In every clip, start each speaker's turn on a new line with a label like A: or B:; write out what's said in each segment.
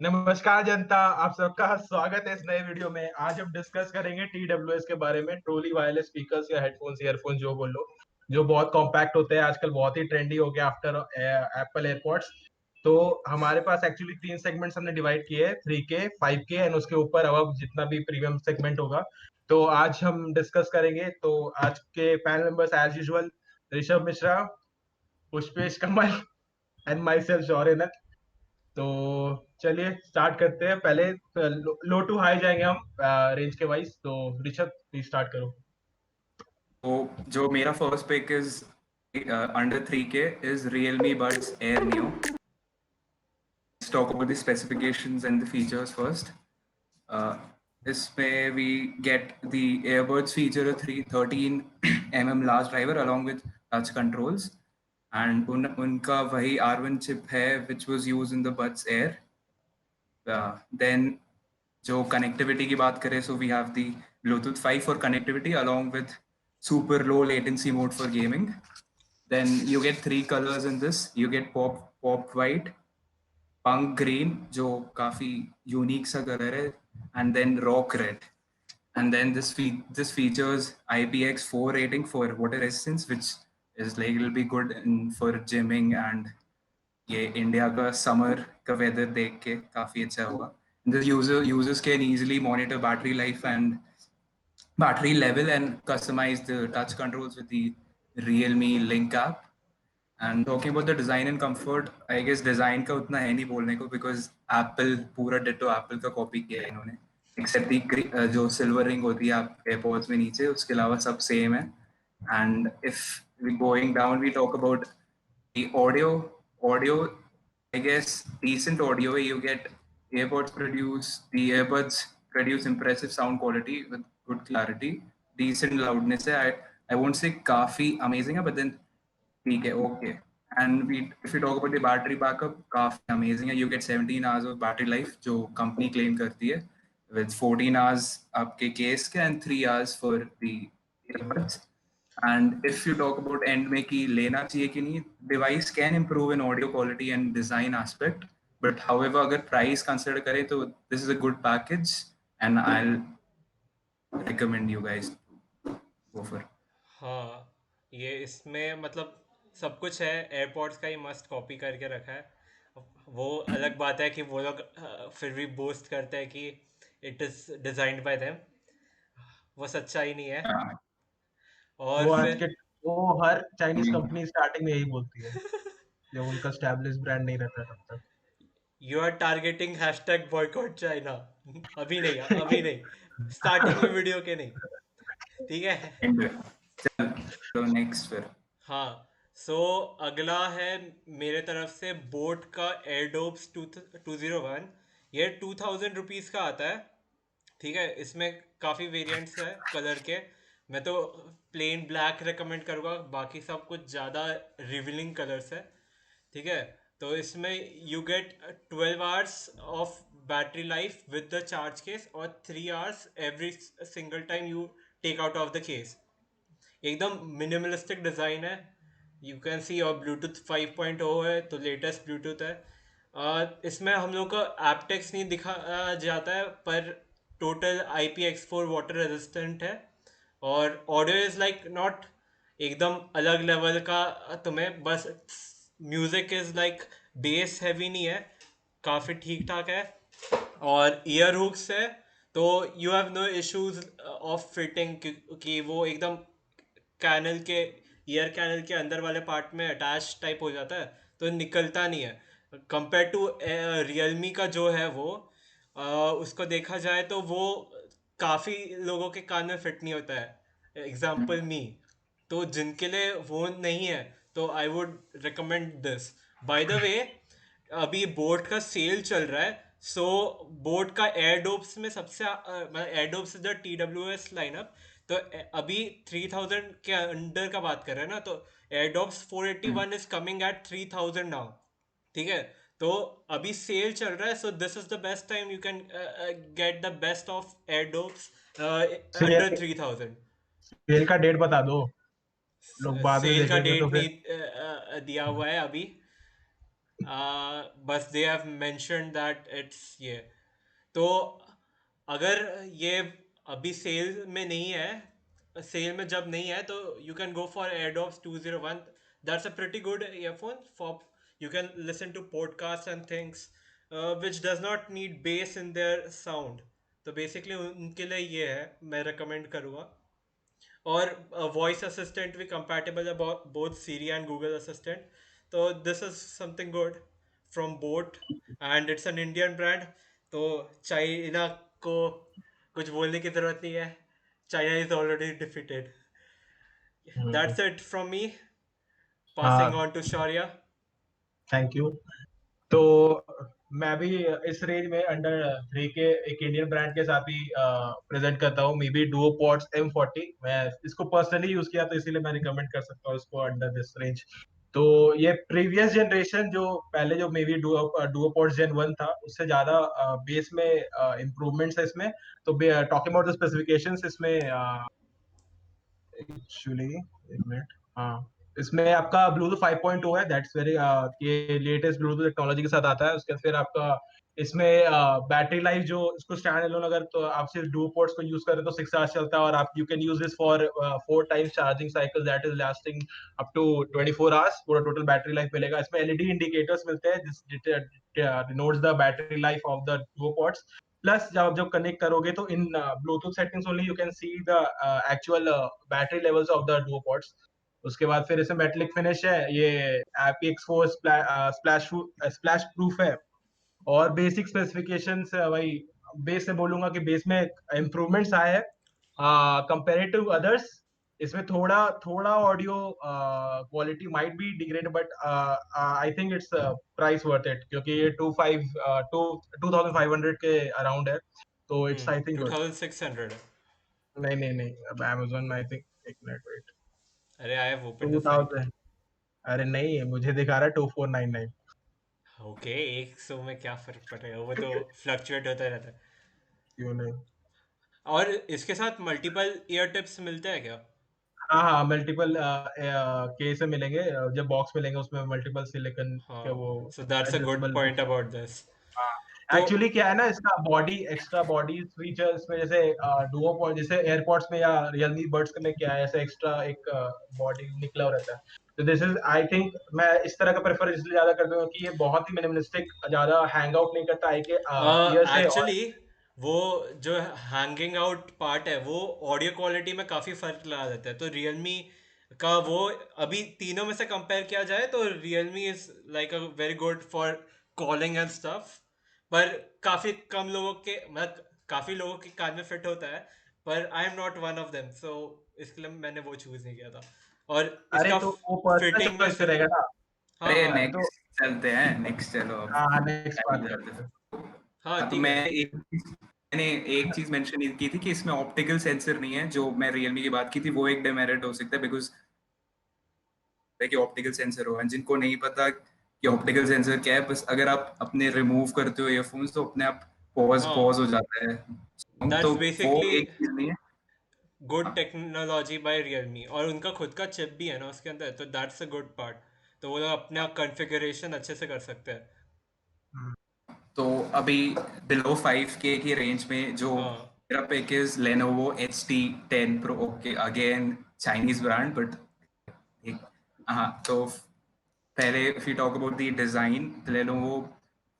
A: नमस्कार जनता, आप सबका स्वागत है इस नए वीडियो में। आज हम डिस्कस करेंगे TWS के बारे में। ट्रूली वायरलेस स्पीकर्स या हेडफोन्स, ईयरफोन्स जो बोलो, जो बहुत कॉम्पैक्ट होते हैं, आजकल बहुत ही ट्रेंडी हो गया आफ्टर एप्पल एयरपॉड्स। तो हमारे पास एक्चुअली तीन सेगमेंट्स हमने डिवाइड किए हैं, 3K, 5K एंड उसके ऊपर अब जितना भी प्रीमियम सेगमेंट होगा। तो आज हम डिस्कस करेंगे। तो आज के panel members as usual, Rishabh Mishra, Pushpesh Kamal and myself Shaurya. तो चलिए स्टार्ट करते हैं। पहले लो टू हाई जाएंगे हम रेंज के वाइज। तो ऋषभ प्लीज स्टार्ट करो।
B: तो जो मेरा first pick is under 3K is Realme Buds Air Neo. Let's talk about the specifications and the features first. इसमें we get the earbuds feature a 13 mm large driver along with touch controls, and उनका वही R1 chip है which was used in the Buds Air. Then जो connectivity की बात करें, so we have the Bluetooth 5 for connectivity along with super low latency mode for gaming. Then you get three colors in this. You get pop white, punk green, जो काफी unique सा color है, and then rock red. And then this features IPX4 rating for water resistance, which is like it'll be good for gymming, and ये India का summer का weather देख के काफी अच्छा होगा. The users can easily monitor battery life and battery level and customize the touch controls with the Realme Link app. And talking about the design and comfort, I guess design का उतना है नहीं बोलने को, because Apple पूरा ditto Apple का copy किया है इन्होंने, except the जो silver ring होती है आप AirPods में नीचे, उसके अलावा सब same है. And if we going down, we talk about the audio, I guess decent audio. You get the earbuds produce impressive sound quality with good clarity, decent loudness. I won't say काफी amazing है, but then ठीक है, okay. And if we talk about the battery backup, काफी amazing है. You get 17 hours of battery life जो company claim करती है, with 14 hours आपके case के and 3 hours for the earbuds. And if you talk about end में कि लेना चाहिए कि नहीं, device can improve in audio quality and design aspect. But however, अगर price consider करें तो this is a good package, and I'll recommend you guys to go for.
C: हाँ, ये इसमें मतलब सब कुछ है। एयरपॉड्स का ही मस्त कॉपी करके रखा है। वो अलग बात है कि वो लोग फिर भी बोस्ट करते हैं कि it is designed bye them. वो सच्चाई नहीं है।
B: हाँ,
C: और
A: वो आज
C: फिर
A: के वो हर चाइनीज कंपनी स्टार्टिंग में यही बोलती है जब उनका स्टैब्लिश ब्रांड नहीं रहता तब
C: you are targeting hashtag boycott China. अभी नहीं, अभी
A: तक।
C: नहीं, स्टार्टिंग में वीडियो के नहीं। ठीक है।
B: चल, तो नेक्स्ट फिर.
C: हाँ। सो अगला है मेरे तरफ से बोट का एयरडोप्स 201। ये 2000 रुपीज़ का आता है। ठीक है, इसमें काफ़ी वेरिएंट्स है कलर के। मैं तो प्लेन ब्लैक रेकमेंड करूँगा, बाकी सब कुछ ज़्यादा रिवीलिंग कलर्स है। ठीक है। तो इसमें you get 12 hours of battery life with the charge case और 3 hours every single time you take out of the case. एकदम मिनिमलिस्टिक डिज़ाइन है। यू कैन सी और ब्लूटूथ 5.0 है, तो लेटेस्ट ब्लूटूथ है। इसमें हम लोग का एप्टेक्स नहीं दिखा जाता है, पर total IP X4 water resistant है। और ऑडियो इज़ लाइक नॉट एकदम अलग लेवल का तुम्हें, बस music is like base heavy नहीं है, काफ़ी ठीक ठाक है। और ईयर हुक्स है, तो you have no issues of fitting, कि वो एकदम कैनल के ईयर कैनल के अंदर वाले पार्ट में अटैच टाइप हो जाता है, तो निकलता नहीं है। कंपेयर टू रियलमी का जो है वो उसको देखा जाए तो वो काफ़ी लोगों के कान में फिट नहीं होता है, एग्जाम्पल मी। तो जिनके लिए वो नहीं है, तो I would recommend this. By the way, अभी बोट का सेल चल रहा है। सो बोट का एयरडोप्स में सबसे Airdopes is the TWS lineup. तो अभी 3000 के अंडर का बात कर रहे हैं ना, तो Airdopes 481 is coming at 3000 now. ठीक है। तो अभी सेल चल रहा है, so this is the best time you can get the best of Airdopes under 3000।
A: Sale का डेट बता दो, लोग बाद में
C: सेल का
A: देखेंगे तो
C: डेट
A: फिर।
C: नहीं दिया हुआ है अभी। बस they have mentioned that it's ये, तो अगर ये अभी सेल में नहीं है, सेल में जब नहीं है, तो you can go for AirDops 201. That's a pretty good earphone for you can listen to podcast and things which does not need bass in their sound. तो बेसिकली उनके लिए ये है, मैं रिकमेंड करूँगा. और वॉइस असिस्टेंट भी कंपैटिबल है both Siri and Google assistant. तो this is something good from boAt, and it's an Indian brand. तो चाइना को कुछ बोलने की जरूरत नहीं है. China is already defeated. That's it from me. Passing
A: हाँ,
C: on to Shaurya.
A: Thank you. तो मैं भी इस रेंज में अंडर 3 के एक इंडियन ब्रांड के साथ ही प्रेजेंट करता हूँ, मे बी डुओपोड्स M40. मैं इसको पर्सनली यूज किया, तो इसीलिए मैं रिकमेंड कर सकता हूँ इसको अंडर दिस रेंज. तो ये प्रीवियस जनरेशन जो पहले जो मे बी डुओपोड्स Gen 1 था, उससे ज्यादा बेस में इम्प्रूवमेंट्स है इसमें. तो टॉकिंग अबाउट द स्पेसिफिकेशंस, इसमें एक्चुअली एक मिनट. हाँ, इसमें आपका ब्लूटूथ 5.2 है. दैट्स वेरी ये लेटेस्ट ब्लूटूथ टेक्नोलॉजी के साथ आता है. उसके फिर आपका इसमें बैटरी लाइफ जो इसको स्टैंड अलोन, अगर तो आप सिर्फ डू पोर्ट्स को यूज करें तो 6 आवर्स चलता है, और आप you can use this for 4 times charging cycle, that is lasting up to 24 hours. पूरा टोटल बैटरी लाइफ मिलेगा. इसमें एलईडी इंडिकेटर्स मिलते हैं, this denotes the battery life of the duo pods. Plus जब जब कनेक्ट करोगे तो in Bluetooth settings only you can see the actual battery levels of the duo pods. उसके बाद फिर इसमें मेटेलिक फिनिश है, ये IPX4 स्प्लैश प्रूफ है. और बेसिक स्पेसिफिकेशंस भाई, बेस से बोलूंगा कि बेस में इम्प्रूवमेंट्स आए हैं कंपेरेटिव टू अदर्स. इसमें थोड़ा थोड़ा audio quality might be degrade, but I think it's price worth it, क्योंकि ये 2500 के अराउंड है. तो इट्स आई थिंक गुड.
C: 2600 है.
A: नहीं नहीं नहीं, अब Amazon में आई थिंक, एक मिनट वेट.
C: अरे I have open the site.
A: 2000, अरे नहीं, मुझे दिखा रहा है 2499.
C: ओके, 100 में क्या फर्क पड़ेगा, वो तो फ्लक्चुएट होता रहता है.
A: क्यों नहीं?
C: और इसके साथ मल्टीपल ईयर टिप्स मिलते हैं क्या?
A: हाँ हाँ, मल्टीपल के से मिलेंगे. जब बॉक्स मिलेंगे उसमें मल्टीपल सिलिकन के वो
C: हाँ, so that's a good
A: adjustable.
C: Point about this.
A: हाँ,
C: तो
A: एक्चुअली क्या है ना, इसका बॉडी एक्स्ट्रा बॉडी फीचर्स में, जैसे डुओ पॉइंट, जैसे एयरपॉड्स में या रियलमी बड्स में क्या है, ऐसे एक्स्ट्रा एक बॉडी निकला हुआ रहता है. तो दिस इज आई थिंक, मैं इस तरह का प्रेफर इसलिए ज्यादा करता हूँ कि ये बहुत ही मिनिमलिस्टिक, ज्यादा हैंग आउट नहीं करता आई के ईयर से. और
C: एक्चुअली वो जो हैंगिंग आउट पार्ट है वो ऑडियो क्वालिटी में काफ़ी फर्क ला देता है. तो रियलमी का वो, अभी तीनों में से कंपेयर किया जाए तो Realme is like a very good for calling and stuff. पर काफ़ी कम लोगों के, मतलब काफ़ी लोगों के कान में फिट होता है, पर I am not one of them. So इसके लिए मैंने वो चूज़ नहीं किया था. और
A: अरे
C: इसका
A: तो वो पर्सनल
C: फिटिंग में
A: चॉइस रहेगा ना.
C: हाँ
B: अरे
C: हाँ
A: तो
B: नेक्स्ट चलते हैं, नेक्स्ट चलो अब.
A: हाँ, नेक्स्ट
B: टाइम
A: बात
B: ज्यादा.
A: करते हैं.
C: हाँ,
B: हाँ, तो
C: ठीक है.
B: मैंने एक चीज मेंशन की थी कि इसमें ऑप्टिकल सेंसर नहीं है. जो मैं रियलमी की बात की थी वो एक डेमेरिट हो सकता है, बिकॉज कि ऑप्टिकल सेंसर हो. एंड जिनको नहीं पता कि ऑप्टिकल सेंसर क्या है, बस अगर आप अपने रिमूव करते हो ईयरफोन्स तो अपने आप पॉज
C: हाँ,
B: हो जाता है. तो
C: दैट्स
B: वो
C: बेसिकली
B: एक चीज नहीं है.
C: गुड टेक्नोलॉजी बाय रियलमी, और उनका खुद का चिप भी है ना उसके अंदर, तो दैट्स अ गुड पार्ट. तो वो लोग अपना कॉन्फ़िगरेशन अच्छे से कर सकते हैं.
B: तो अभी बिलो 5K की रेंज में जो
C: हाँ
B: मेरा pick is Lenovo HT10 Pro. Okay, again Chinese brand, but हाँ. तो पहले if you talk about the design, Lenovo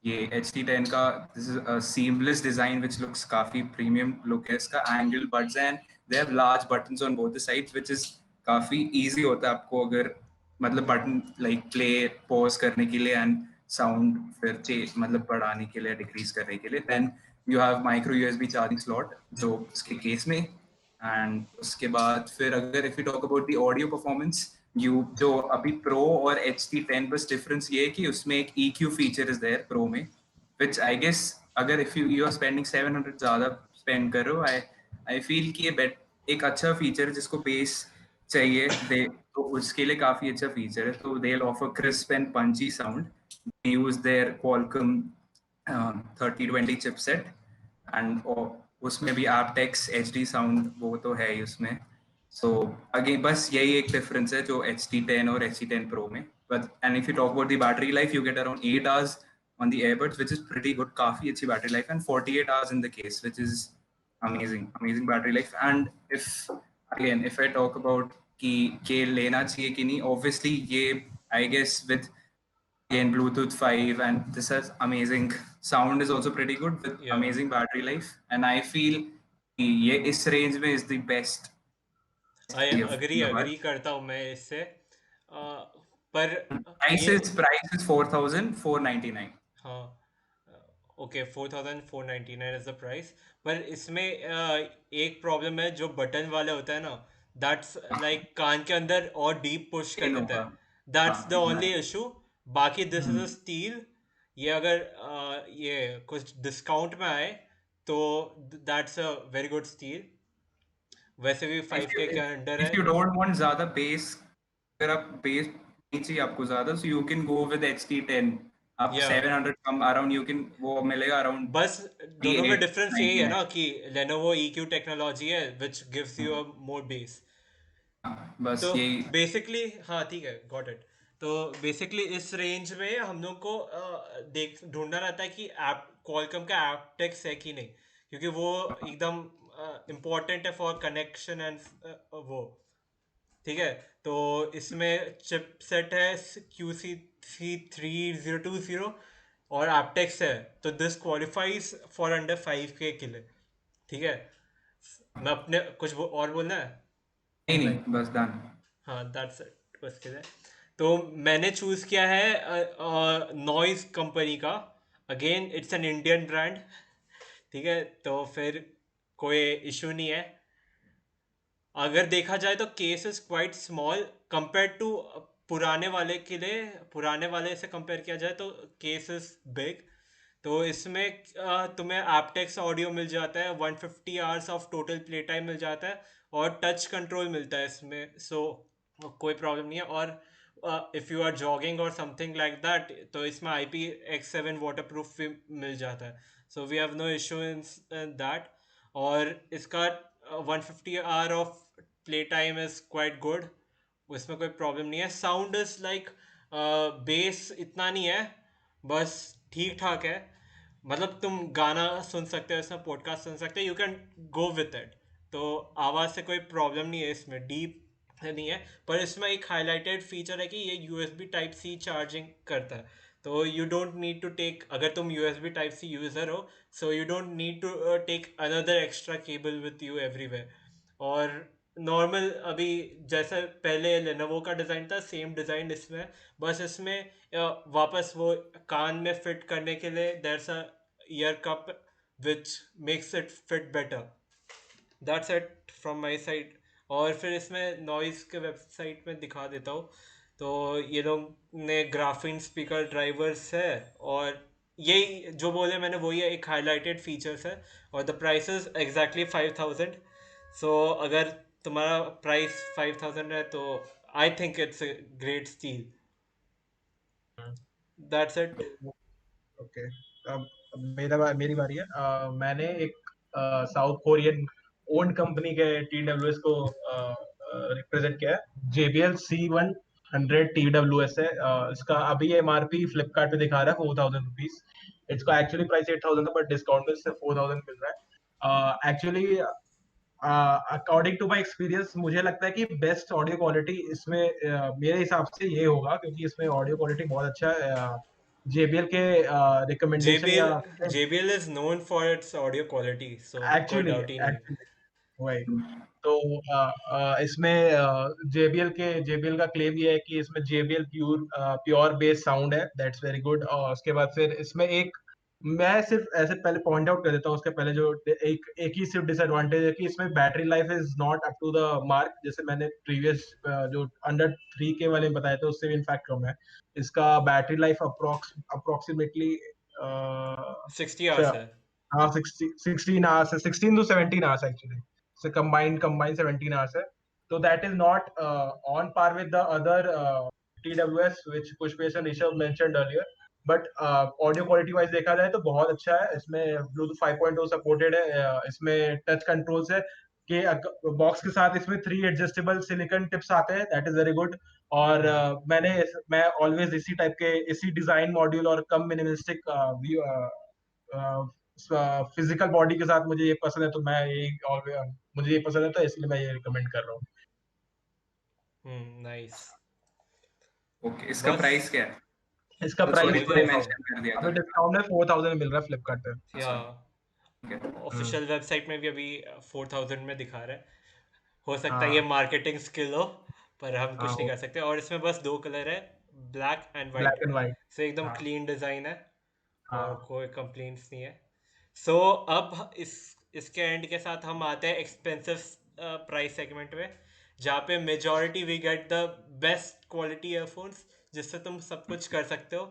B: ये HT10 का, this is a seamless design which looks काफी प्रीमियम लुक है इसका. Angle buds and they have large buttons on both the sides which is काफी easy होता है आपको, अगर मतलब बटन लाइक प्ले पॉज करने के लिए एंड साउंड फिर मतलब बढ़ाने के लिए डिक्रीज करने के लिए. Then you have micro USB charging slot जो इसके केस में. एंड उसके बाद फिर अगर if you talk about the audio performance, you जो अभी प्रो और HT10 बस डिफरेंस ये है कि उसमें एक EQ feature is there pro में, विच आई गेस अगर इफ यू आर स्पेंडिंग 700 ज्यादा स्पेंड कर रहे हो, आई फील कि ये बेट एक अच्छा फीचर है. जिसको बेस चाहिए दे तो उसके लिए काफी अच्छा फीचर है. तो they offer crisp and punchy sound. Use their Qualcomm 3020 chipset. And उसमें भी aptX HD साउंड वो तो है ही उसमें. सो अगेन बस यही एक डिफरेंस है जो HT10 और HT10 Pro में. And if you talk about the battery life, you get around 8 hours on the earbuds, which is pretty good. काफी अच्छी battery life, and 48 hours in the case, which is amazing battery life. And if I talk about कि लेना चाहिए कि नहीं, obviously ये I guess with again Bluetooth 5, and this has amazing sound, is also pretty good with
C: Yeah.
B: amazing battery life, and I feel कि ये इस range में is the best
C: I
B: of
C: agree
B: the
C: agree
B: bunch.
C: करता हूँ मैं इससे पर
B: Price
C: ये
B: is 4,499.
C: हाँ ओके 4,499 इज द प्राइस पर इसमें एक प्रॉब्लम है जो बटन वाले होता है ना दैट्स लाइक कान के अंदर और डीप पुश कर
B: पेन
C: देता
B: होगा.
C: है that's the only
B: exactly.
C: Issue बाकी दिस इज अ स्टील ये अगर ये कुछ डिस्काउंट में आए तो that's a very good steel वैसे भी
B: If
C: 5K
B: you
C: के
B: if,
C: अंडर
B: if
C: है
B: you don't want ज़्यादा base, अगर आप base नहीं चाहिए आपको ज़्यादा, so you can go with HT10. आप
C: या
B: 700 कम around you can वो मिलेगा around
C: बस दोनों में डिफरेंस यही है
B: 3899.
C: ना कि Lenovo EQ टेक्नोलॉजी है which gives you a more base
B: बस
C: तो
B: यही.
C: बेसिकली हाँ ठीक है गॉट इट तो बेसिकली इस रेंज में हम लोग को देख ढूंढना रहता है कि ऐप क्वालकॉम का एप्टेक्स है कि नहीं क्योंकि वो एकदम इम्पोर्टेंट है फॉर कनेक्शन एंड वो ठीक है तो इसमें चिपसेट है QC3020 और एप्टेक्स है तो this qualifies for under 5K के लिए ठीक है मैं अपने कुछ और बोलना है
B: नहीं बस done.
C: हाँ दैट्स इट उसके लिए तो मैंने चूज किया है नॉइज कंपनी का again it's an Indian brand ठीक है तो फिर कोई इशू नहीं है अगर देखा जाए तो case is quite small compare to पुराने वाले के लिए पुराने वाले से कंपेयर किया जाए तो केस इज बिग तो इसमें तुम्हें एप्टेक्स ऑडियो मिल जाता है 150 hours of total play time मिल जाता है और टच कंट्रोल मिलता है इसमें सो कोई प्रॉब्लम नहीं है और इफ़ यू आर जॉगिंग और समथिंग लाइक दैट तो इसमें IP-X7 वाटर प्रूफ भी मिल जाता है so we have no issue in that और इसका 150 hour of play time is quite good उसमें कोई प्रॉब्लम नहीं है साउंड इज़ लाइक बेस इतना नहीं है बस ठीक ठाक है मतलब तुम गाना सुन सकते हो इसमें पॉडकास्ट सुन सकते हो you can go with it तो आवाज़ से कोई प्रॉब्लम नहीं है इसमें डीप नहीं है पर इसमें एक हाईलाइटेड फीचर है कि ये USB टाइप सी चार्जिंग करता है तो you don't need to take अगर तुम USB टाइप सी यूज़र हो so you don't need to take another extra cable with you everywhere और नॉर्मल अभी जैसा पहले लेनोवो का डिज़ाइन था सेम डिज़ाइन इसमें बस इसमें वापस वो कान में फिट करने के लिए there a ear cup which makes it fit better that's it from my side और फिर इसमें नॉइस के वेबसाइट में दिखा देता हूँ तो ये लोग ने ग्राफीन स्पीकर ड्राइवर्स है और यही जो बोले मैंने वही है एक हाईलाइटेड फीचर्स है और द प्राइस इज एग्जैक्टली 5,000 सो अगर तुम्हारा प्राइस 5,000 है तो I think it's a great steel that's it
A: okay अब मेरी बारी है मैंने एक साउथ कोरियन ओन्ड कंपनी के TWS को रिप्रेजेंट किया है JBL C100 TWS है इसका अभी MRP फ्लिपकार्ट पे दिखा रहा है 4,000 रुपीज इसका एक्चुअली प्राइस 8,000 था बट डिस्काउंट में सिर्फ 4,000 मिल रहा है actually according to my experience मुझे लगता है कि बेस्ट ऑडियो क्वालिटी इसमें मेरे हिसाब से ये होगा क्योंकि इसमें ऑडियो क्वालिटी बहुत अच्छा है JBL के रिकमेंडेशन या
C: JBL JBL is known for its audio quality so कोई
A: एक्चुअली
C: डाउट ही नहीं है
A: एक्चुअली वही तो इसमें JBL का क्लेम ये है कि इसमें JBL प्योर बेस साउंड है दैट्स वेरी गुड और उसके बाद फिर इसमें एक मैं सिर्फ ऐसे पहले पॉइंट आउट कर देता हूँ उसके पहले जो एक ही सिर्फ डिसएडवांटेज है कि इसमें battery life is not up to the mark जैसे मैंने प्रीवियस जो अंडर 3K वाले में बताए थे उससे भी इनफैक्ट कम है इसका बैटरी लाइफ अप्रोक्सीमेटली
C: 60 आवर्स है
A: हाँ 16 आवर्स है 16 to 17 hours actually so combined 17 hours है so that is not on par with the other TWS which Pushpesh and Rishabh mentioned earlier but audio quality wise देखा जाए तो बहुत अच्छा है इसमें Bluetooth 5.0 सपोर्टेड है इसमें टच कंट्रोल्स है कि बॉक्स के साथ इसमें 3 एडजस्टेबल सिलिकॉन टिप्स आते हैं दैट इज वेरी गुड और मैं ऑलवेज इसी टाइप के इसी डिजाइन मॉड्यूल और कम मिनिमलिस्टिक फिजिकल बॉडी के साथ मुझे ये पसंद है, तो मैं मुझे ये पसंद है, तो इसलिए मैं ये रिकमेंड कर रहा हूँ।
C: नाइस।
B: ओके, इसका
C: बस
B: प्राइस क्या है?
A: इसका प्राइस
C: वही
B: तूने
C: तो
B: मेंशन कर दिया
A: अभी
B: था।
A: डिस्काउंट में 4000 में मिल रहा है फ्लिपकार्ट पे।
C: या
B: अच्छा, ठीक है।
C: ऑफिशियल वेबसाइट में भी अभी 4000 में दिखा रहा है। हो सकता है ये
A: हाँ
C: मार्केटिंग स्किल हो, पर हम कुछ नहीं
A: हाँ,
C: कर सकते। और इसमें बस 2 कलर है, black and
A: black
C: white.
A: And white.
C: So एकदम
A: हाँ
C: क्लीन डिज़ाइन है और
A: हाँ
C: कोई कंप्लेंट्स नहीं है। सो अब इसके एंड के साथ हम आते हैं एक्सपेंसिव प्राइस सेगमेंट में, जहाँ पे majority we get the best quality earphones जिससे तुम सब कुछ कर सकते हो।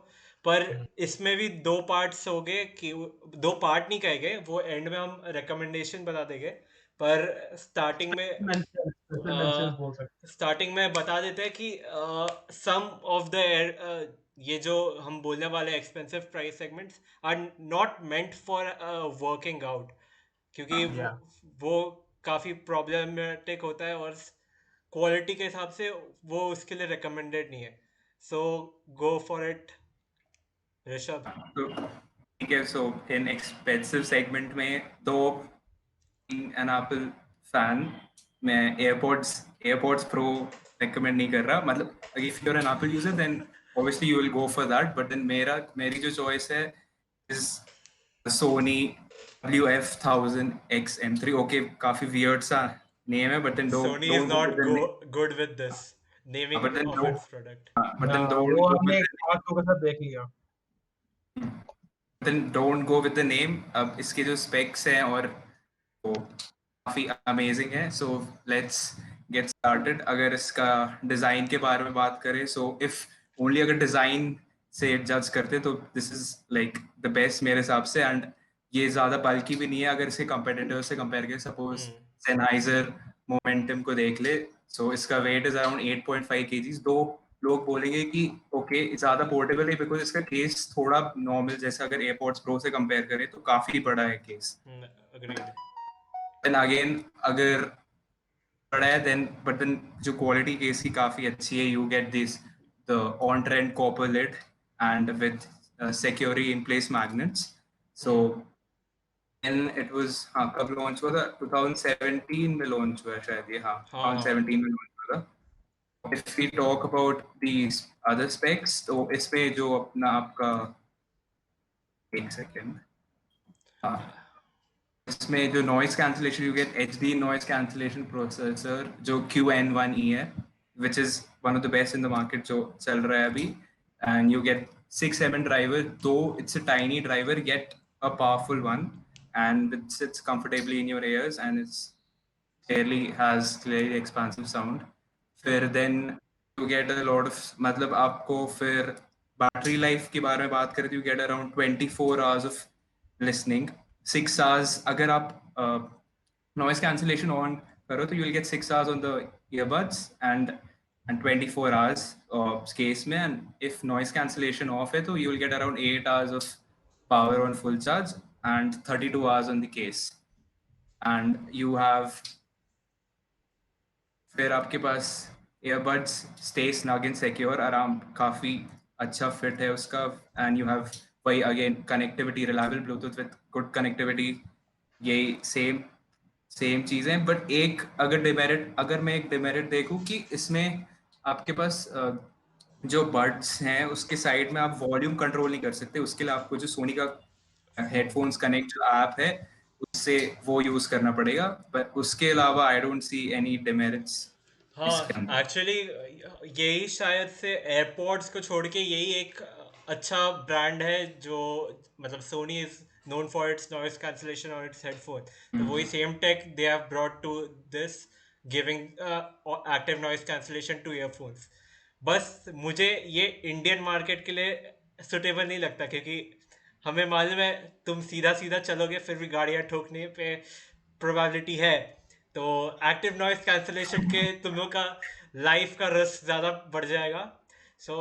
C: पर इसमें भी 2 पार्ट्स हो गए कि 2 पार्ट नहीं कहे गए, वो एंड में हम रिकमेंडेशन बता देंगे। पर स्टार्टिंग में
A: मेंशन स्पेशल मेंशंस बोल सकते
C: स्टार्टिंग में बता देते हैं कि सम ऑफ द ये जो हम बोलने वाले expensive price segments are not meant for working out, क्योंकि
A: हैं। या
C: वो काफ़ी प्रॉब्लमेटिक होता है और क्वालिटी के हिसाब से वो उसके लिए रिकमेंडेड नहीं है। So go for it Rishabh.
B: तो ठीक है, सो इन एक्सपेंसिव सेगमेंट में तो एन एप्पल फैन, मैं एयरपोर्ट्स प्रो रेकमेंड नहीं कर रहा। मतलब if you are an Apple user then obviously you will go for that, but then मेरी जो चॉइस है इज सोनी WF-1000X-M3। ओके, काफी वियर्ड सा नेम है, but then
C: Sony is
B: don't go
C: not
B: with the name,
C: good with this naming
B: but then
C: of its product.
B: Don't
A: वो
B: go
A: हमने
B: with
A: आंखों के साथ देख लिया।
B: Then don't go with the name. अब इसके जो स्पेक्स हैं और वो काफ़ी अमेजिंग है। So let's get started. अगर इसका डिज़ाइन के बारे में बात करें, सो इफ ओनली अगर डिज़ाइन से जज करते तो this is like the best मेरे हिसाब से। एंड ये ज़्यादा बल्कि भी नहीं है अगर इसके कंपेटिटर से कंपेयर करें। सपोज सेनहाइजर मोमेंटम को देख ले, सो इसका वेट इज अराउंड 8.5 kgs। दो लोग बोलेंगे कि ओके ज़्यादा पोर्टेबल है बिकॉज इसका केस थोड़ा नॉर्मल, जैसा अगर एयरपोर्ट्स प्रो से कंपेयर करें तो काफ़ी बड़ा है केस।
C: अग्रीड।
B: देन अगेन अगर बड़ा है देन, बट देन जो क्वालिटी केस की काफी अच्छी है। You get this the on trend copper lid and with security in place magnets. So and it was, हाँ कब लॉन्च हुआ था? 2017 में लॉन्च हुआ है शायद ये। हाँ
C: हाँ
B: 2017 में लॉन्च हुआ था। If we talk about these other specs, तो इसमें जो अपना आपका, एक सेकेंड, हाँ इसमें जो noise cancellation, you get HD noise cancellation processor जो QN1E है, which is one of the best in the market जो चल रहा है अभी। एंड यू गेट 6 7 ड्राइवर, दो it's a tiny driver, get a powerful one and it sits comfortably in your ears and it's fairly has clearly expansive sound. फिर then you get a lot of, मतलब आपको फिर battery life के बारे में बात करें तो you get around 24 hours of listening। 6 hours अगर आप noise cancellation on करो तो you'll get 6 hours on the earbuds and 24 hours case में। and if noise cancellation off है तो you'll get around 8 hours of power on full charge and 32 hours on the case। and you have, फिर आपके पास earbuds stay snug and secure, आराम काफ़ी अच्छा fit है उसका। एंड यू हैव वही again connectivity, reliable Bluetooth with good connectivity, यही same चीज़ें। बट एक अगर डिमेरिट, अगर मैं एक डिमेरिट देखूं कि इसमें आपके पास जो बड्स हैं उसके साइड में आप वॉल्यूम कंट्रोल नहीं कर सकते। उसके लिए आपको जो सोनी का हेडफोन्स कनेक्ट जो ऐप है उससे वो यूज करना पड़ेगा। पर उसके अलावा I don't see any demerits इसके
C: हाँ
B: अंदर।
C: एक्चुअली यही शायद से एयरपॉड्स को छोड़ के यही एक अच्छा ब्रांड है जो, मतलब Sony is known for its noise cancellation on its headphone. तो वही same tech they have brought to this, giving active noise cancellation to earphones. बस मुझे ये इंडियन मार्केट के लिए सुटेबल नहीं लगता, क्योंकि हमें मालूम है तुम सीधा सीधा चलोगे फिर भी गाड़ियाँ ठोकने पे प्रोबेबिलिटी है। तो एक्टिव नॉइस कैंसलेशन के तुम लोग का लाइफ का रिस्क ज़्यादा बढ़ जाएगा। सो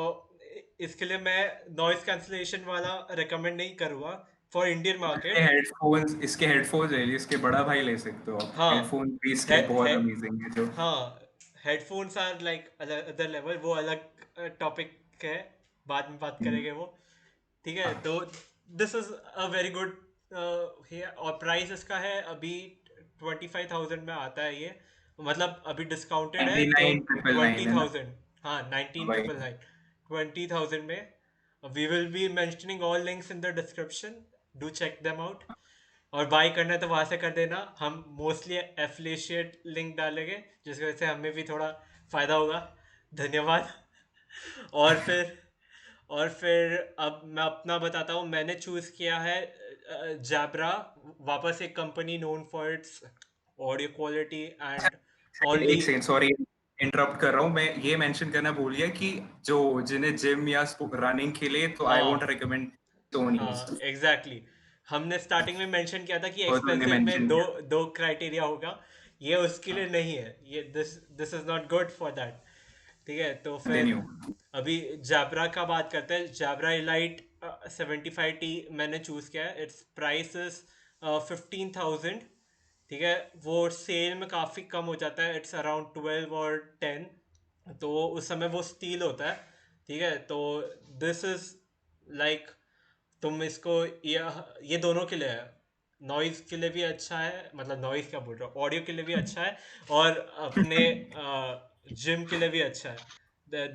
C: इसके लिए मैं नॉइस कैंसलेशन वाला रिकमेंड नहीं करूँगा फॉर इंडियन मार्केट।
B: इसके हेडफोन्स ले लीजिए, इसके बड़ा भाई ले सकते हो आप।
C: हाँ
B: हेडफोन भी
C: है,
B: इसके बहुत
C: है
B: अमेजिंग है जो।
C: हाँ headphones are like other level, वो अलग टॉपिक है, बाद में बात करेंगे वो, ठीक है। तो this is a very good, और प्राइस इसका है अभी 25,000 में आता है ये, मतलब अभी डिस्काउंटेड है तो
B: 99,999 है ना
C: 20,000, हाँ 19
B: भाई?
C: ट्रिपल नाइन 20,000 में। We will be mentioning all links in the description, do check them out, और बाय करना है तो वहां से कर देना, हम मोस्टली एफिलिएट लिंक डालेंगे जिसकी वजह से हमें भी थोड़ा फायदा होगा। धन्यवाद। और फिर अब मैं अपना बताता हूँ, मैंने चूज किया है जैब्रा, वापस एक company known for it's audio quality and
B: एक
C: ओनली।
B: सेकंड, सॉरी इंटरप्ट कर रहा हूँ, मैं ये मेंशन करना भूल गया कि जो जिन्हें जिम या रनिंग के लिए, तो आई वोंट
C: हाँ
B: रिकमेंड सोनीज।
C: हाँ एग्जैक्टली, हमने स्टार्टिंग में मेंशन किया था कि
B: और तुमने
C: एक्सपेंसिव में
B: मेंशन
C: दो
B: किया।
C: दो क्राइटेरिया होगा, ये उसके लिए
B: हाँ,
C: नहीं है, ये this is not good for that, ठीक है। तो फिर
B: कंटिन्यू।
C: अभी जाबरा का बात करते हैं। जाबरा इलाइट 75T मैंने चूज किया है, इट्स प्राइस इज 15,000, ठीक है। वो सेल में काफ़ी कम हो जाता है, इट्स अराउंड 12 और 10, तो उस समय वो स्टील होता है, ठीक है। तो दिस इज लाइक, तुम इसको, ये दोनों के लिए है, नॉइज़ के लिए भी अच्छा है, मतलब नॉइज़ क्या बोल रहा हूँ, ऑडियो के लिए भी अच्छा है, और अपने जिम के लिए भी अच्छा है।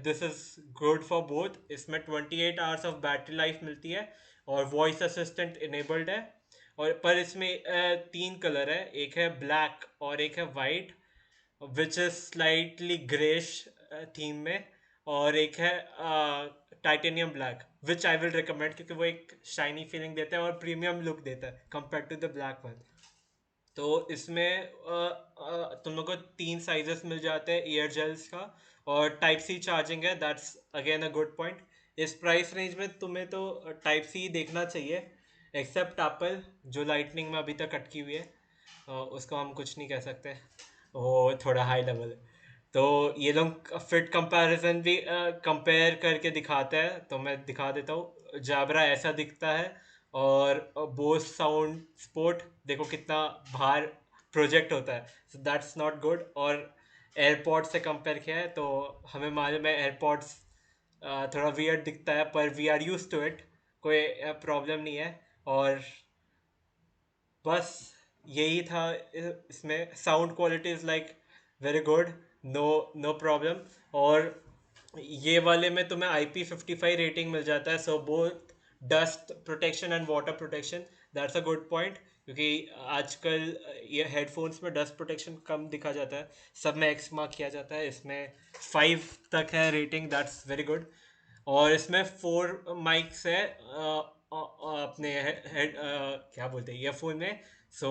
C: This is good for both. इसमें 28 आवर्स ऑफ बैटरी लाइफ मिलती है, और वॉइस असिस्टेंट इनेबल्ड है, और पर इसमें तीन कलर है, एक है ब्लैक और एक है white, which is slightly greyish theme में, और एक है titanium black, which I will recommend क्योंकि वो एक शाइनी फीलिंग देता है और प्रीमियम लुक देता है compare to the black one. तो इसमें तुम लोग को तीन साइजेस मिल जाते हैं ईयर जेल्स का, और टाइप सी चार्जिंग है, that's again a good point. इस प्राइस रेंज में तुम्हें तो टाइप सी देखना चाहिए, एक्सेप्ट एप्पल जो लाइटनिंग में अभी तक अटकी हुई है, उसको हम कुछ नहीं कह सकते, वो थोड़ा हाई लेवल है। तो ये लोग फिट कंपैरिजन भी कंपेयर करके दिखाते हैं, तो मैं दिखा देता हूँ। जाबरा ऐसा दिखता है, और बोस साउंड स्पोर्ट देखो कितना बाहर प्रोजेक्ट होता है, सो दैट्स नॉट गुड। और एयरपॉड्स से कंपेयर किया है तो हमें मालूम है एयरपॉड्स थोड़ा वियर्ड दिखता है, पर we are use to it, कोई प्रॉब्लम नहीं है। और बस यही था। इसमें sound quality is like very good, no no problem. और ये वाले में तुम्हें IP55 रेटिंग मिल जाता है, so both dust protection and water protection, that's a good point, क्योंकि आजकल ये हेडफोन्स में डस्ट प्रोटेक्शन कम दिखा जाता है, सब में X मार्क किया जाता है, इसमें 5 तक है रेटिंग, दैट्स वेरी गुड। और इसमें 4 माइक्स है अपने हेड क्या बोलते हैं ईयरफोन में, so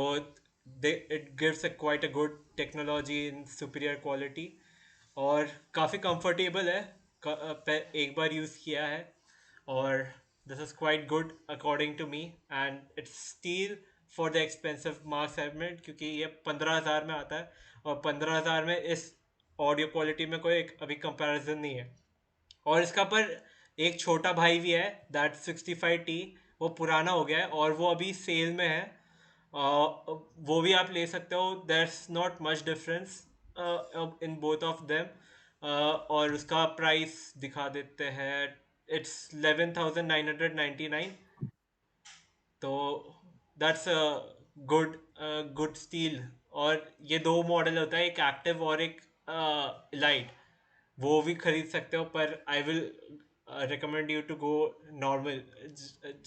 C: they it gives a quite a good technology in superior quality, और काफ़ी कंफर्टेबल है, एक बार यूज़ किया है, और this is quite good according to me, and it's still for the expensive mass segment, क्योंकि ये 15,000 में आता है, और 15,000 में इस ऑडियो क्वालिटी में कोई अभी कंपैरिजन नहीं है। और इसका पर एक छोटा भाई भी है, दैट 65T, वो पुराना हो गया है और वो अभी सेल में है, वो भी आप ले सकते हो, there's not much difference in both of them. और उसका प्राइस दिखा देते हैं, इट्स 11,999, तो that's a good good steel. और ये दो मॉडल होता है, एक एक्टिव और एक लाइट, वो भी खरीद सकते हो, पर I will recommend you to go normal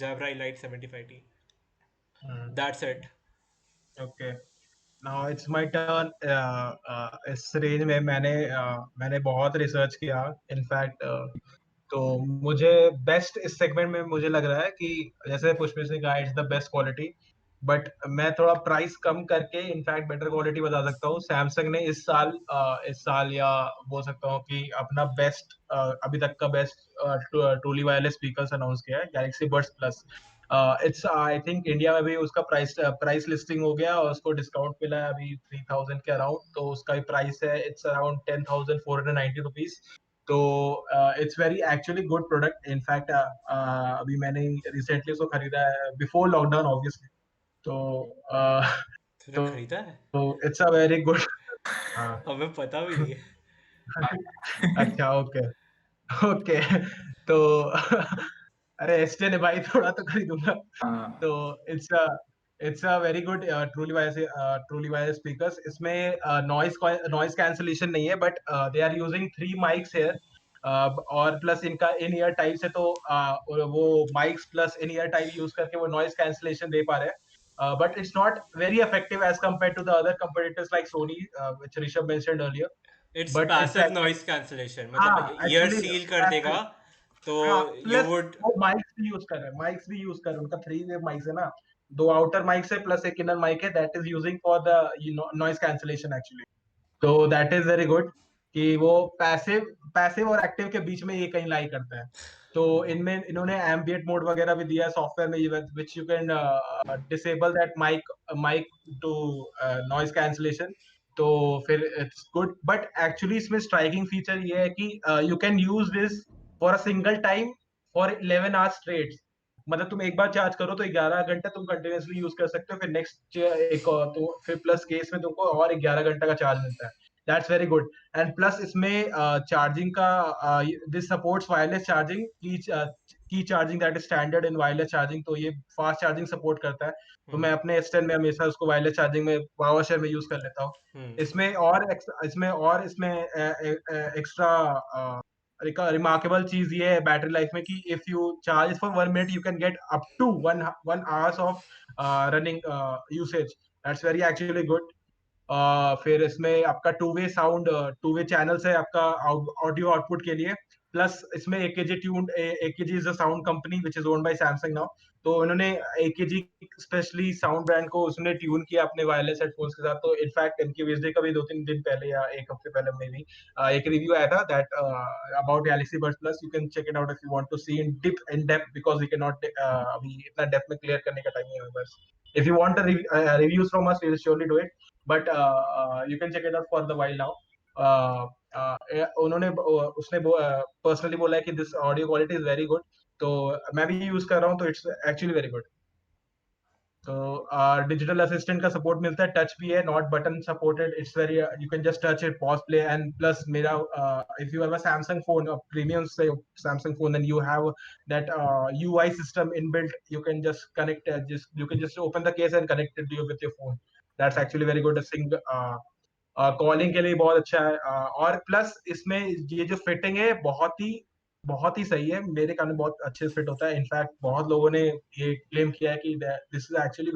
C: Jabra Elite 75T, that's it.
A: Okay, now it's my turn. इस रेंज में मैंने बहुत रिसर्च किया, इनफैक्ट तो मुझे बेस्ट इस सेगमेंट में मुझे लग रहा है कि जैसे पुष्पित ने कहा it's the best quality, but मैं थोड़ा प्राइस कम करके इनफैक्ट बेटर क्वालिटी बता सकता हूँ। सैमसंग ने इस साल या बोल सकता हूँ कि अपना बेस्ट अभी तक का best truly wireless speakers announce किया है, Galaxy Buds plus. It's I think India में भी उसका प्राइस लिस्टिंग हो गया और उसको डिस्काउंट मिला है अभी 3,000 के अराउंड, तो उसका प्राइस है इट्स अराउंड 10,490 रुपीज। तो it's very actually good product, in fact अभी मैंने रिसेंटली उसको खरीदा है बिफोर लॉकडाउन ऑब्वियसली। तो uh,
C: तूने
A: तो
C: खरीदा है?
A: तो इट्स अ वेरी गुड। हाँ
C: हमें पता भी नहीं है।
A: अच्छा, ओके ओके। तो अरे एस्टेन है भाई, थोड़ा तो खरीदूंगा।
B: हाँ
A: तो it's a very good truly wireless speakers. इसमें नॉइस कैंसलेशन नहीं है, but they are using 3 mics here. और प्लस इनका इन ईयर टाइप से, तो वो mics plus in ear type use करके वो नॉइस कैंसलेशन दे पा रहे हैं। But it's not very effective as compare to the other competitors like Sony, which Rishabh mentioned earlier.
C: It's
A: But it's
C: passive
A: actually,
C: noise cancellation, मतलब
A: हाँ
C: year
A: actually
C: seal कर देगा, तो
A: हाँ,
C: यू
A: प्लस
C: वुड।
A: वो माइक्स भी use कर रहे हैं, उनका 3 वे माइक्स है ना। 2 आउटर माइक्स है प्लस एक इनर माइक है, that is using for the noise cancellation actually. तो दैट इज वेरी गुड कि वो पैसिव पैसिव और एक्टिव के बीच में ये कहीं लाई करता है। तो इनमें इन्होंने एम्बिएंट मोड वगैरह भी दिया है सॉफ्टवेयर में, which you can disable that mic to noise cancellation. तो फिर इट्स गुड, बट एक्चुअली इसमें स्ट्राइकिंग फीचर ये है कि you can use this for a single time for 11 hours straight. मतलब तुम एक बार चार्ज करो तो 11 घंटे तुम कंटिन्यूसली यूज कर सकते हो, फिर नेक्स्ट एक और, तो फिर प्लस केस में तुमको और 11 घंटा का चार्ज मिलता है। That's very good. And plus इसमें चार्जिंग का, दिस सपोर्ट्स वायरलेस चार्जिंग की charging that is standard in wireless charging. तो ये फास्ट चार्जिंग सपोर्ट करता है। तो मैं अपने S10 में हमेशा उसको वायरलेस चार्जिंग में पावर शेयर में यूज कर लेता हूँ। इसमें एक्स्ट्रा रिमार्केबल चीज ये है बैटरी लाइफ में कि if you charge for 1 minute you can get up to one hours of running usage. That's very actually good. फिर इसमें आपका टू वे चैनल्स है आपका ऑडियो आउटपुट के लिए। प्लस इसमें AKG is a sound company which is owned by Samsung now. तो उन्होंने AKG स्पेशली साउंड ब्रांड को उसने ट्यून किया अपने वायरलेस हेडफोन्स के साथ। तो इनफैक्ट इनकी वेजडे का भी 2-3 दिन पहले या एक हफ्ते पहले में भी एक रिव्यू आया था that about Galaxy Buds plus. You can check it out if you want to see in depth, because we can not अभी इतना डेप्थ में क्लियर करने का टाइम नहीं है हमारे पास। If you want reviews from us, we will surely do it. But you can check it out for the while now. उसने personally बोला है कि this audio quality is very good. तो मैं भी यूज कर रहा हूँ, तो इट्स एक्चुअली वेरी गुड। तो डिजिटल असिस्टेंट का सपोर्ट मिलता है, टच भी है, not button supported. It's very, you can just touch it, pause, play. And plus मेरा, if you have a Samsung phone, premium Samsung phone, then you have that UI system inbuilt. You can just open the case and connect it to you with your phone. That's actually very good. Calling के लिए बहुत अच्छा है। और plus इसमें ये जो fitting है बहुत ही सही है, मेरे कान में बहुत अच्छे से फिट होता है। इनफैक्ट बहुत लोगों ने ये क्लेम किया है कि this is actually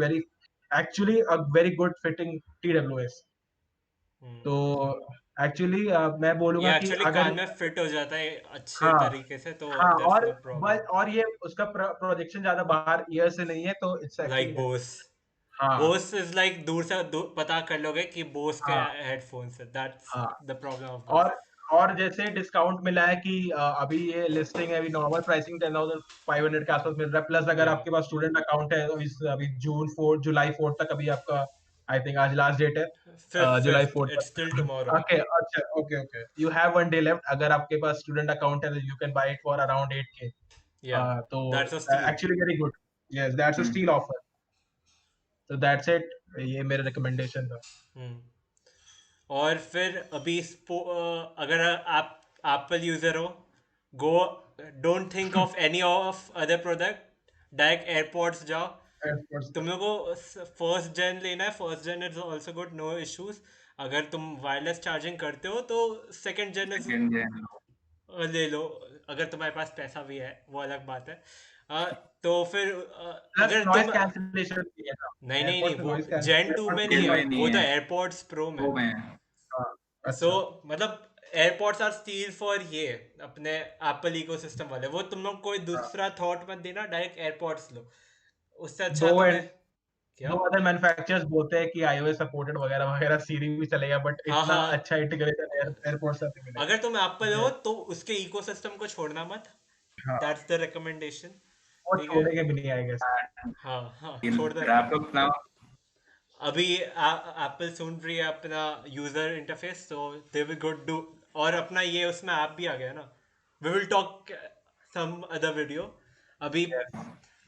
A: a very good fitting TWS। तो एक्चुअली मैं
C: ये
A: बोलूंगा कि
C: एक्चुअली
A: अगर,
C: कान में फिट हो जाता है अच्छे
A: हाँ
C: तरीके से, तो
A: हाँ,
C: दैट्स नो प्रॉब्लम।
A: और ये उसका प्रोजेक्शन ज्यादा बाहर ईयर से नहीं है, तो इट्स
C: लाइक
A: एक्चुअली,
C: बोस,
A: हाँ
C: बोस इज लाइक दूर से पता कर लोगे कि बोस के
A: हाँ
C: हेडफोन्स है, दैट्स
A: हाँ।
C: द प्रॉब्लम ऑफ
A: और
C: बोस।
A: जैसे डिस्काउंट मिला है कि अभी ये लिस्टिंग है, अभी नॉर्मल प्राइसिंग 10,500 के आसपास मिल रहा है। प्लस अगर
C: या
A: आपके पास स्टूडेंट अकाउंट है तो अभी जुलाई 4 तक अभी आपका, आई थिंक आज लास्ट डेट है,
C: फिफ्थ
A: जुलाई
C: फिफ्थ
A: 4
C: इट्स
A: तक।
C: Still tomorrow.
A: ओके, अच्छा, okay okay, you have 1 day left. अगर आपके पास स्टूडेंट अकाउंट है तो you can buy it for around 8K।
C: या
A: तो
C: that's a steel.
A: Actually very good. Yes, that's a
B: hmm
A: steel offer. तो that's it, ये मेरा रिकमेंडेशन था।
C: हम्म। और फिर अभी अगर आप एप्पल यूजर हो, go, don't think of any of other product, direct AirPods जाओ।
A: एयरपोर्ट्स
C: तुम लोग को फर्स्ट जेन लेना है, first gen is also good, no issues. अगर तुम वायरलेस चार्जिंग करते हो तो second gen is
B: second gen
C: ले लो, अगर तुम्हारे पास पैसा भी है, वो अलग बात है। तो फिर
A: प्लस
C: अगर
A: नॉइस
C: तुम,
A: कैंसिलेशन भी है ना,
C: नहीं नहीं नहीं,
A: एयरपोर्ट्स में
C: वो
A: नॉइस
C: जेन
A: कैंसिलेशन,
C: 2
A: एयरपोर्ट्स
C: में
A: के
C: नहीं
A: लिए
C: है,
B: में
A: नॉइस
B: नहीं
C: वो तो
B: है,
C: एयरपोर्ट्स प्रो में।
B: वो में है।
A: हाँ,
C: सो
A: अच्छा।
C: मतलब एयरपोर्ट्स आर स्टील फॉर ये अपने एप्पल इकोसिस्टम वाले, वो तुम लोग कोई
A: हाँ।
C: दूसरा थॉट मत देना, डायरेक्ट एयरपोर्ट्स लो। उससे अच्छा
A: दो
C: तुम्हें क्या।
A: दो अदर मैन्युफैक्चरर्स बोलते हैं कि iOS सपोर्टेड वगैरह वगैरह, सीरी भी चलेगा, बट
C: हाँ
A: इतना
C: हाँ,
A: अच्छा इंटीग्रेशन एयरपोर्ट से नहीं
C: अगर तुम एप्पल
A: मिलेगा।
C: हो तो उसके इकोसिस्टम को छोड़ना मत,
A: हाँ,
C: दैट्स द रिकमेंडेशन।
A: वो
C: ठीक है,
A: छोड़ेंगे भी नहीं, आई गेस।
C: हाँ हाँ, छोड़ना नहीं है।
B: Wrap up now.
C: अभी एप्पल सुन रही है अपना यूजर इंटरफेस, तो दे विल गुड डू। और अपना ये उसमें ऐप भी आ गया ना, we will talk some other video अभी।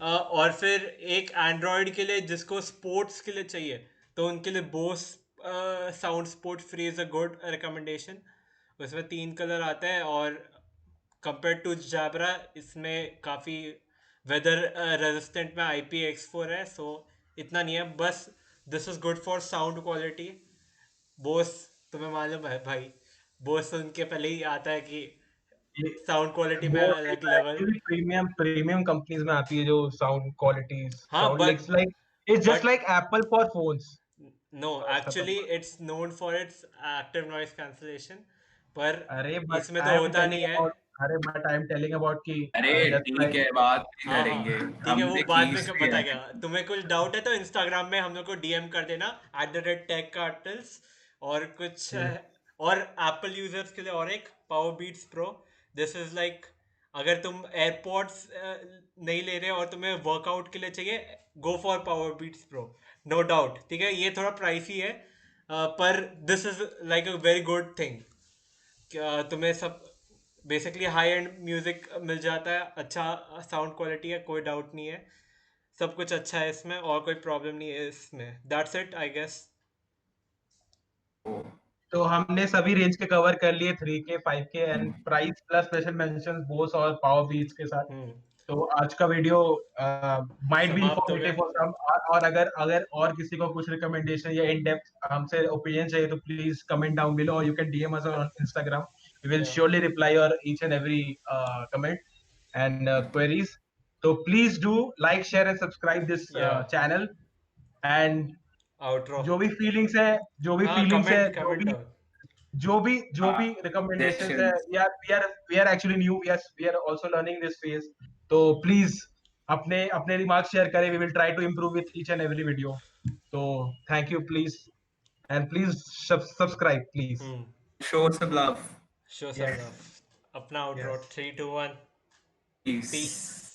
C: और फिर एक एंड्रॉयड के लिए जिसको स्पोर्ट्स के लिए चाहिए, तो उनके लिए Bose sound sport free is a good recommendation. उसमें 3 कलर आते हैं और कंपेयर टू जैबरा इसमें काफ़ी वेदर रेजिस्टेंट में IPX4 है, सो इतना नहीं है। बस this is good for sound quality. Bose, तुम्हें मालूम है भाई, बोस सुन के पहले ही आता है कि
A: ये
C: साउंड क्वालिटी में
A: वो
C: अलग level.
A: Actually premium premium companies में आती है जो साउंड क्वालिटी,
C: हाँ
A: sound
C: but
A: like it's just
C: but
A: like Apple for phones.
C: No,
A: बस खत्म।
C: Actually it's known for its active noise cancellation, पर
A: अरे बट
C: इसमें
A: आई
C: तो
A: एम
C: होता
A: टेलिंग
C: नहीं है।
A: अबाउट, अरे but I am telling about कि
B: अरे
A: जस्ट
B: ठीक
A: लाइक,
B: है, बात भी
C: हाँ हाँ,
B: करेंगे,
C: ठीक है, वो
B: हमने
C: बाद में
B: कीज भी
C: बता
B: है।
C: गया। तुम्हें कुछ डाउट है तो इंस्टाग्राम में हम लोग को DM कर देना @techcartels। और कुछ और एप्पल यूजर्स के लिए और एक power Beats Pro. This is like, अगर तुम एयरपॉड्स नहीं ले रहे और तुम्हें वर्कआउट के लिए चाहिए, go for power Beats Pro, no doubt. ठीक है, ये थोड़ा प्राइसी है, पर this is like a very good thing. क्या तुम्हें सब बेसिकली हाई एंड म्यूजिक मिल जाता है, अच्छा साउंड क्वालिटी है, कोई डाउट नहीं है, सब कुछ अच्छा है इसमें और कोई प्रॉब्लम नहीं है इसमें। That's it I guess.
A: तो हमने सभी रेंज के कवर कर लिए 3K 5K and price plus special mentions Bose और पावर बीट्स के साथ।
C: हम्म,
A: तो आज का वीडियो माइट बी
C: समाप्त हो
A: इंफॉर्मेटिव
C: गया।
A: फॉर सम, और अगर अगर और किसी को कुछ रिकमेंडेशन या इन डेप्थ हमसे ओपिनियन चाहिए तो प्लीज कमेंट डाउन बिलो, और you can DM us on Instagram. We will
C: या
A: surely reply your each and every comment and queries. So please do like, share and subscribe this
C: या
A: channel. And
C: outro.
A: जो भी feelings है, जो भी
C: हाँ,
A: feelings है,
C: कमेंट कमेंट डाउन।
A: जो भी
B: हाँ,
A: रिकमेंडेशंस है,
B: suggestions।
A: We are actually new, we are also learning this phase. तो प्लीज अपने अपने रिमार्क्स शेयर करें, we will try to improve with each and every video. तो thank you please, and please subscribe please.
C: Hmm,
B: show some love।
C: Show some
A: yes
C: love. अपना outro,
A: yes
C: 3 2 1,
B: Peace।
C: Piece.